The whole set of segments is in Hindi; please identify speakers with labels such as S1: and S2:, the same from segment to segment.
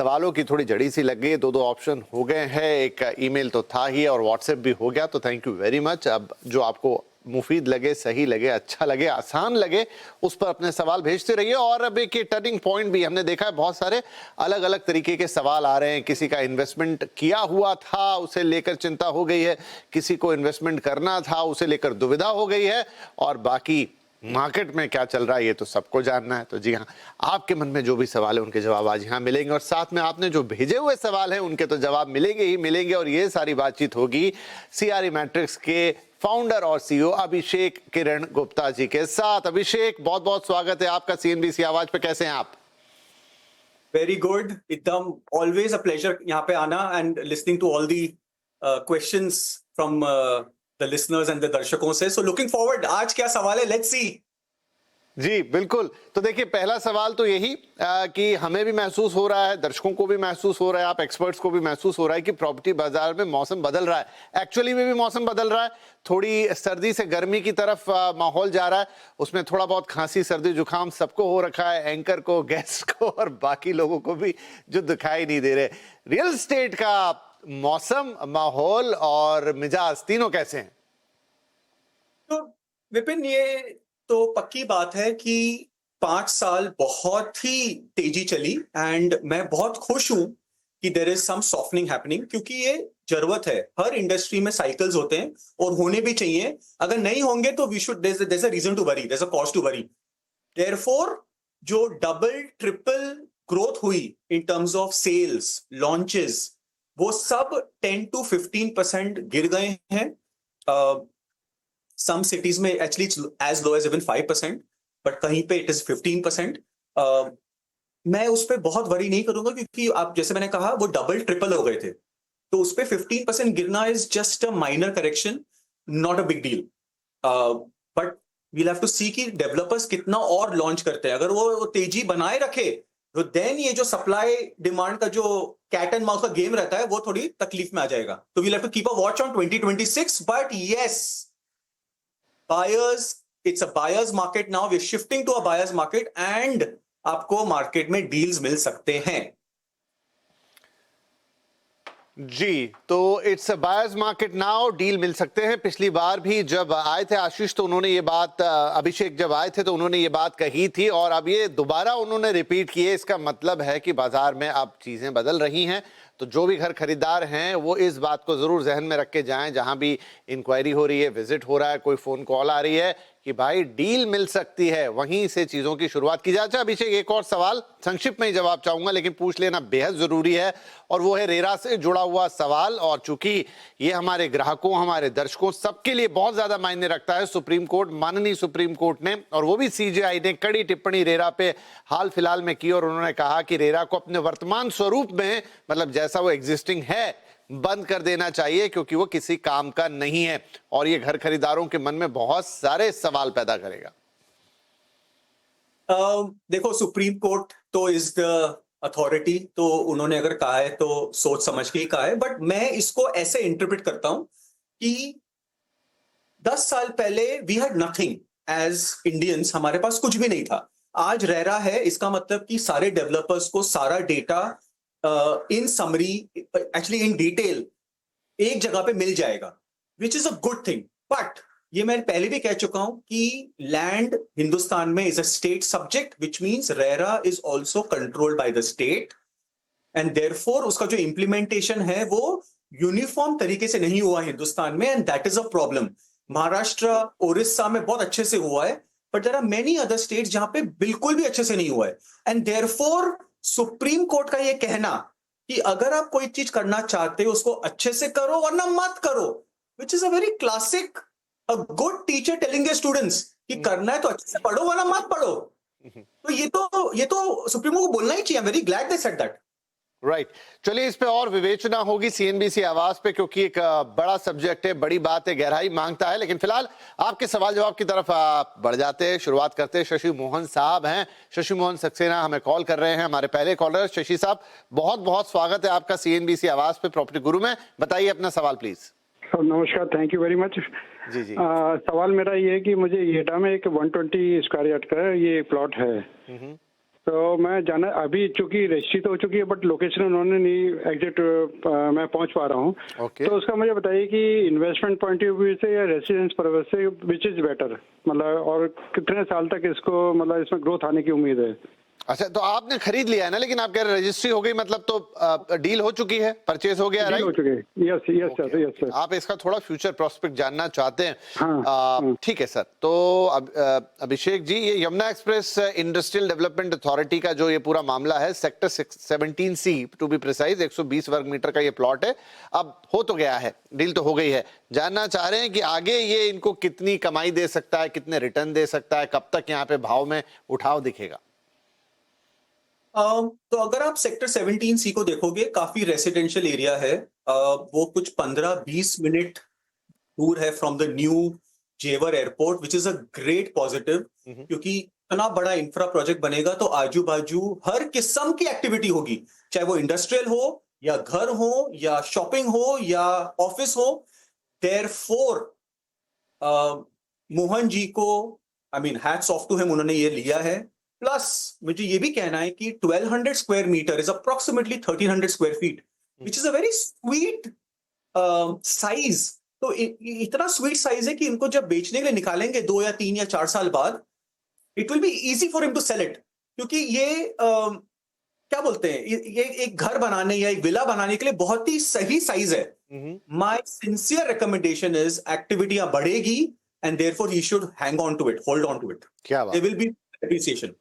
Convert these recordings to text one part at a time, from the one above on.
S1: सवालों की थोड़ी जड़ी सी लग गई, दो दो ऑप्शन हो गए हैं, एक ईमेल तो था ही और व्हाट्सएप भी हो गया, तो थैंक यू वेरी मच। अब जो आपको मुफीद लगे, सही लगे, अच्छा लगे, आसान लगे, उस पर अपने सवाल भेजते रहिए। और अब एक टर्निंग पॉइंट भी हमने देखा है, बहुत सारे अलग अलग तरीके के सवाल आ रहे हैं। किसी का इन्वेस्टमेंट किया हुआ था, उसे लेकर चिंता हो गई है, किसी को इन्वेस्टमेंट करना था, उसे लेकर दुविधा हो गई है, और बाकी मार्केट में क्या चल रहा है ये तो सबको जानना है। तो जी हाँ, आपके मन में जो भी सवाल है उनके जवाब आज यहाँ मिलेंगे, और साथ में आपने जो भेजे हुए सवाल हैं उनके तो जवाब मिलेंगे ही मिलेंगे। और ये सारी बातचीत होगी सीआरई मैट्रिक्स के फाउंडर और सीईओ अभिषेक किरण गुप्ता जी के साथ। अभिषेक, बहुत बहुत स्वागत है आपका सीएनबीसी आवाज पे। कैसे हैं आप?
S2: वेरी गुड, एकदम ऑलवेज अ प्लेजर यहाँ पे आना and listening to all the questions from the listeners and the दर्शकों से। सो लुकिंग फॉरवर्ड, आज क्या सवाल है, लेट्स सी।
S1: जी बिल्कुल। तो देखिए, पहला सवाल तो यही कि हमें भी महसूस हो रहा है, दर्शकों को भी महसूस हो रहा है, आप एक्सपर्ट्स को भी महसूस हो रहा है कि प्रॉपर्टी बाजार में मौसम बदल रहा है। एक्चुअली में भी मौसम बदल रहा है, थोड़ी सर्दी से गर्मी की तरफ माहौल जा रहा है। उसमें थोड़ा बहुत खांसी, सर्दी, जुकाम सबको हो रखा है, एंकर को, गेस्ट को और बाकी लोगों को भी, जो दिखाई नहीं दे रहे। रियल एस्टेट का मौसम, माहौल और मिजाज तीनों कैसे हैं?
S2: तो विपिन, ये तो पक्की बात है कि 5 साल बहुत ही तेजी चली एंड मैं बहुत खुश हूं कि there is some softening happening, क्योंकि ये जरूरत है। हर इंडस्ट्री में साइकिल्स होते हैं और होने भी चाहिए। अगर नहीं होंगे तो we should, there is a reason to worry, there is a cause to worry. Therefore जो डबल ट्रिपल ग्रोथ हुई in terms of sales, launches, वो सब 10 to 15% गिर गए हैं। सम सिटीज में actually as low as even 5%, but कहीं पे इट इज 15%। मैं उस पर बहुत वरी नहीं करूंगा, क्योंकि आप जैसे मैंने कहा वो डबल ट्रिपल हो गए थे, तो उस पर 15% गिरना is just a minor correction, not a big deal. But we'll have to see कि डेवलपर्स कितना और लॉन्च करते हैं। अगर वो तेजी बनाए रखे तो देन ये जो सप्लाई डिमांड का जो कैट एंड माउस का गेम रहता है वो थोड़ी तकलीफ में आ जाएगा। तो we'll have to keep a watch on 2026, but yes, buyers, it's a buyer's market now, we're shifting to a buyer's market and आपको मार्केट में डील्स मिल सकते हैं।
S1: जी, तो it's a buyer's market now, deal मिल सकते हैं। पिछली बार भी जब आए थे आशीष, तो उन्होंने ये बात, अभिषेक जब आए थे तो उन्होंने ये बात कही थी, और अब ये दोबारा उन्होंने रिपीट की है। इसका मतलब है कि बाजार में अब चीजें बदल रही हैं। तो जो भी घर खरीदार हैं वो इस बात को जरूर जहन में रख के जाएं, जहां भी इंक्वायरी हो रही है, विजिट हो रहा है, कोई फोन कॉल आ रही है कि भाई डील मिल सकती है, वहीं से चीजों की शुरुआत की जाए। अच्छा अभिषेक, एक और सवाल, संक्षिप्त में ही जवाब चाहूंगा लेकिन पूछ लेना बेहद जरूरी है, और वो है रेरा से जुड़ा हुआ सवाल। और चूंकि ये हमारे ग्राहकों, हमारे दर्शकों सबके लिए बहुत ज्यादा मायने रखता है, सुप्रीम कोर्ट, माननीय सुप्रीम कोर्ट ने, और वो भी सीजेआई ने कड़ी टिप्पणी रेरा पे हाल फिलहाल में की, और उन्होंने कहा कि रेरा को अपने वर्तमान स्वरूप में, मतलब जैसा वो एग्जिस्टिंग है, बंद कर देना चाहिए, क्योंकि वो किसी काम का नहीं है, और ये घर खरीदारों के मन में बहुत सारे सवाल पैदा करेगा।
S2: देखो, सुप्रीम कोर्ट तो इज द अथॉरिटी, तो उन्होंने अगर कहा है तो सोच समझ के ही कहा है। बट मैं इसको ऐसे इंटरप्रेट करता हूं कि 10 साल पहले we had nothing as Indians, हमारे पास कुछ भी नहीं था। आज रेरा है, इसका मतलब कि सारे डेवलपर्स को सारा data in summary, actually in detail एक जगह पे मिल जाएगा, विच is a good thing. But ये मैं पहले भी कह चुका हूं कि लैंड हिंदुस्तान में is a state subject, which means RERA is also controlled by the state, and therefore उसका जो इंप्लीमेंटेशन है वो यूनिफॉर्म तरीके से नहीं हुआ हिंदुस्तान में, and that is a problem. Maharashtra, Orissa में बहुत अच्छे से हुआ है, but there are many other states जहां पे बिल्कुल भी अच्छे से नहीं हुआ है। एंड देयरफॉर सुप्रीम कोर्ट का ये कहना कि अगर आप कोई चीज करना चाहते हो उसको अच्छे से करो वरना मत करो, विच is a very classic, a good teacher telling the students कि करना है तो अच्छे से पढ़ो वरना मत पढ़ो। तो ये तो सुप्रीम कोर्ट को बोलना ही चाहिए। I am very glad they said that.
S1: Right, चलिए इस पे और विवेचना होगी सीएनबीसी आवाज पे, क्योंकि एक बड़ा सब्जेक्ट है, बड़ी बात है, गहराई मांगता है। लेकिन फिलहाल आपके सवाल जवाब की तरफ बढ़ जाते हैं, शुरुआत करते हैं। शशि मोहन साहब हैं, शशि मोहन सक्सेना हमें कॉल कर रहे हैं, हमारे पहले कॉलर। शशि साहब, बहुत बहुत स्वागत है आपका सीएनबीसी आवाज पे प्रॉपर्टी गुरु में। बताइए अपना सवाल प्लीज।
S3: नमस्कार, थैंक यू वेरी मच।
S1: जी जी।
S3: सवाल मेरा ये है कि मुझे येटा में एक 120 स्क्वायर यार्ड का ये प्लॉट है, तो मैं जाना अभी चूंकि रजिस्ट्री तो हो चुकी है बट लोकेशन उन्होंने नहीं एग्जैक्ट मैं पहुंच पा रहा हूँ।
S1: ओके।
S3: तो उसका मुझे बताइए कि इन्वेस्टमेंट पॉइंट ऑफ व्यू से या रेसिडेंस पर्पज से विच इज बेटर, मतलब और कितने साल तक इसको मतलब इसमें ग्रोथ आने की उम्मीद है?
S1: अच्छा, तो आपने खरीद लिया है ना, लेकिन आप कह रहे रजिस्ट्री हो गई, मतलब तो डील हो चुकी है, परचेज हो गया,
S3: डील हो
S1: राइट?
S3: चुकी है, yes yes sir, yes sir.
S1: आप इसका थोड़ा फ्यूचर प्रोस्पेक्ट जानना चाहते हैं।
S3: हाँ।
S1: ठीक है सर। तो अभिषेक जी, ये Yamuna express industrial development authority का जो ये पूरा मामला है, sector 17C to be precise, 120 वर्ग मीटर का ये प्लॉट है। अब हो तो गया है, डील तो हो गई है। जानना चाह रहे हैं कि आगे ये इनको कितनी कमाई दे सकता है, कितने रिटर्न दे सकता है, कब तक यहाँ पे भाव में उठाव दिखेगा?
S2: तो अगर आप सेक्टर 17C को देखोगे, काफी रेसिडेंशियल एरिया है। वो कुछ 15-20 मिनट दूर है फ्रॉम द न्यू जेवर airport, which is a great positive, क्योंकि इतना बड़ा इंफ्रा प्रोजेक्ट बनेगा तो आजू बाजू हर किस्म की एक्टिविटी होगी, चाहे वो इंडस्ट्रियल हो या घर हो या शॉपिंग हो या ऑफिस हो। देयरफॉर मोहन जी को, I mean hats off to him, उन्होंने ये लिया है। प्लस मुझे ये भी कहना है कि 1200 square metre is approximately 1300 square feet, which is a very sweet size. तो इतना स्वीट साइज है कि इनको जब बेचने के लिए निकालेंगे 2 या 3 या 4 साल बाद, it will be easy for him to sell it, क्योंकि ये क्या बोलते हैं, ये एक घर बनाने या एक विला बनाने के लिए बहुत ही सही साइज है। माय सिंसियर रिकमेंडेशन इज एक्टिविटियां बढ़ेगी and therefore he should hang on to it, hold on to it.
S1: क्या बात।
S2: There will be appreciation.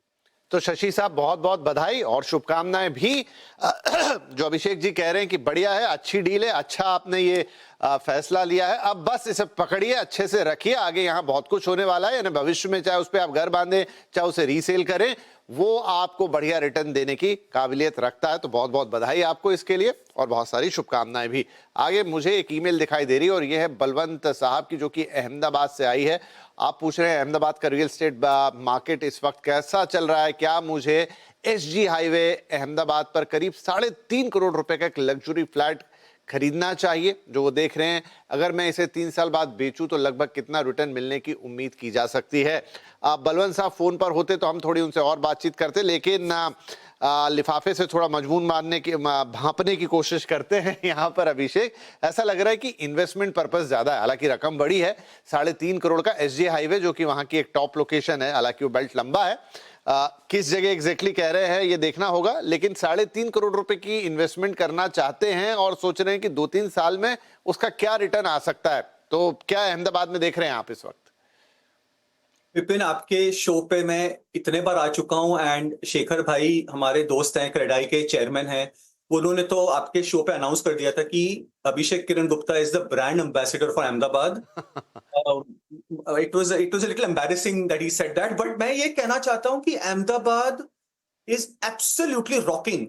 S1: तो शशि साहब, बहुत बहुत बधाई और शुभकामनाएं भी। जो अभिषेक जी कह रहे हैं कि बढ़िया है, अच्छी डील है, अच्छा आपने ये फैसला लिया है। अब बस इसे पकड़िए, अच्छे से रखिए, आगे यहाँ बहुत कुछ होने वाला है, यानी भविष्य में चाहे उस पर आप घर बांधें, चाहे उसे रीसेल करें, वो आपको बढ़िया रिटर्न देने की काबिलियत रखता है। तो बहुत बहुत बधाई आपको इसके लिए और बहुत सारी शुभकामनाएं भी। आगे मुझे एक ईमेल दिखाई दे रही है और ये है बलवंत साहब की, जो कि अहमदाबाद से आई है। आप पूछ रहे हैं अहमदाबाद का रियल एस्टेट मार्केट इस वक्त कैसा चल रहा है, क्या मुझे SG हाईवे अहमदाबाद पर करीब 3.5 करोड़ रुपए का एक लग्जरी फ्लैट खरीदना चाहिए, जो वो देख रहे हैं। अगर मैं इसे 3 साल बाद बेचूं तो लगभग कितना रिटर्न मिलने की उम्मीद की जा सकती है? बलवंत साहब फोन पर होते तो हम थोड़ी उनसे और बातचीत करते, लेकिन लिफाफे से थोड़ा मजबून मारने की भांपने की कोशिश करते हैं यहाँ पर अभिषेक। ऐसा लग रहा है कि इन्वेस्टमेंट पर्पस ज्यादा है, हालांकि रकम बड़ी है, 3.5 करोड़ का SG हाईवे, जो कि वहां की एक टॉप लोकेशन है, हालांकि वो बेल्ट लंबा है। किस जगह एग्जैक्टली कह रहे हैं ये देखना होगा, लेकिन 3.5 करोड़ रुपए की इन्वेस्टमेंट करना चाहते हैं और सोच रहे हैं कि 2-3 साल में उसका क्या रिटर्न आ सकता है। तो क्या अहमदाबाद में देख रहे हैं आप इस वक्त?
S2: विपिन, आपके शो पे मैं इतने बार आ चुका हूं एंड शेखर भाई हमारे दोस्त हैं, क्रेडाई के चेयरमैन हैं, उन्होंने तो आपके शो पे अनाउंस कर दिया था कि Abhishek Kiran Gupta is the brand ambassador for Ahmedabad. It was a little embarrassing that he said that, but मैं ये कहना चाहता हूं कि अहमदाबाद इज एब्सोल्युटली रॉकिंग।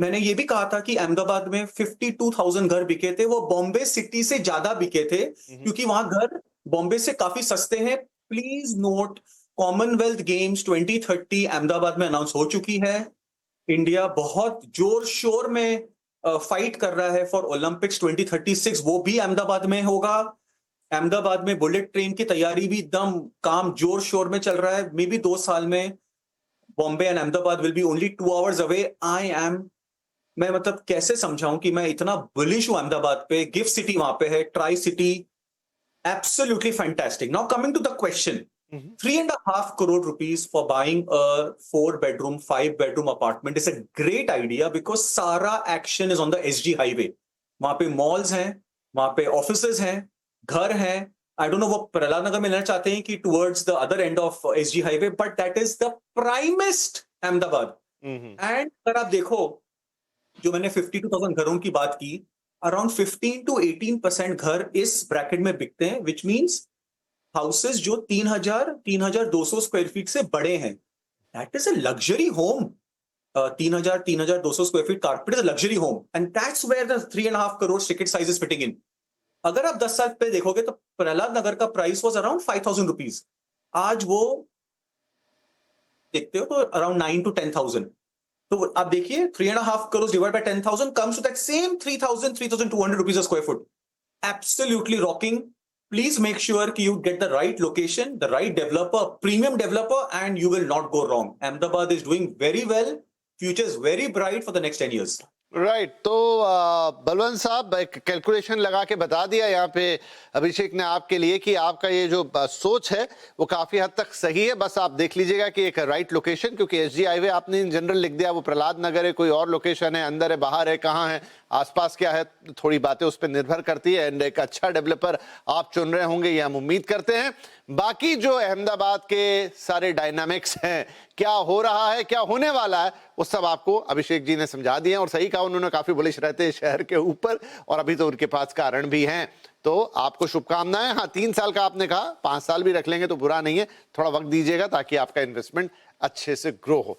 S2: मैंने ये भी कहा था कि अहमदाबाद में 52,000 घर बिके थे, वो बॉम्बे सिटी से ज्यादा बिके थे, क्योंकि वहां घर बॉम्बे से काफी सस्ते हैं। Please note, Commonwealth games 2030 Ahmedabad में अनाउंस हो चुकी है। इंडिया बहुत जोर शोर में फाइट कर रहा है फॉर ओलंपिक्स 2036, वो भी अहमदाबाद में होगा। अहमदाबाद में बुलेट ट्रेन की तैयारी भी एकदम काम जोर शोर में चल रहा है। मे बी 2 साल में Bombay and Ahmedabad will be only 2 hours away. मैं मतलब कैसे समझाऊं कि मैं इतना बुलिश हूं अहमदाबाद पे। गिफ्ट सिटी वहां पे है, tri city, absolutely fantastic. Now coming to the question, 3.5 crore rupees for buying a 4-bedroom, 5-bedroom apartment is a great idea because सारा action is on the SG highway. वहां पे malls हैं, वहां पे offices हैं, घर हैं। I don't know वो प्रहलाद नगर में लेना चाहते हैं कि towards the other end of SG highway, but that is the primest Ahmedabad. And अगर आप देखो, जो मैंने 52,000 घरों की बात की, अराउंड 15 to 18% घर इस ब्रैकेट में बिकते हैं, विच मीन्स हाउसेस जो 3,200 स्क्वायर फीट से बड़े हैं। That is a luxury home. 3,200 square feet carpet is a luxury home, and that's where the 3.5 crore ticket size is fitting in. अगर आप 10 साल पे देखोगे तो प्रहलाद नगर का प्राइस वाज अराउंड 5,000 रुपीज, आज वो देखते हो तो अराउंड 9 to 10,000। तो आप देखिए 3.5 crores divided by 10,000 comes to that same 3,200 rupees a square foot. Absolutely rocking. please make sure कि you get the right location, the right developer, premium developer, and you will not go wrong. Ahmedabad is doing very well. Future is very bright for the next 10 years.
S1: Right तो बलवंत साहब एक कैलकुलेशन लगा के बता दिया यहाँ पे अभिषेक ने आपके लिए कि आपका ये जो सोच है वो काफी हद तक सही है। बस आप देख लीजिएगा कि एक राइट लोकेशन, क्योंकि एसजी हाईवे आपने इन जनरल लिख दिया, वो प्रहलाद नगर है, कोई और लोकेशन है, अंदर है, बाहर है, कहाँ है, आसपास क्या है, थोड़ी बातें उस पर निर्भर करती है। एंड एक अच्छा डेवलपर आप चुन रहे होंगे ये हम उम्मीद करते हैं। बाकी जो अहमदाबाद के सारे डायनामिक्स हैं, क्या हो रहा है, क्या होने वाला है, वो सब आपको अभिषेक जी ने समझा दिए हैं। और सही कहा उन्होंने, काफी बुलिश रहते हैं शहर के ऊपर, और अभी तो उनके पास कारण भी हैं। तो आपको शुभकामनाएं। हाँ, 3 साल का आपने कहा, 5 साल भी रख लेंगे तो बुरा नहीं है, थोड़ा वक्त दीजिएगा ताकि आपका इन्वेस्टमेंट अच्छे से ग्रो हो।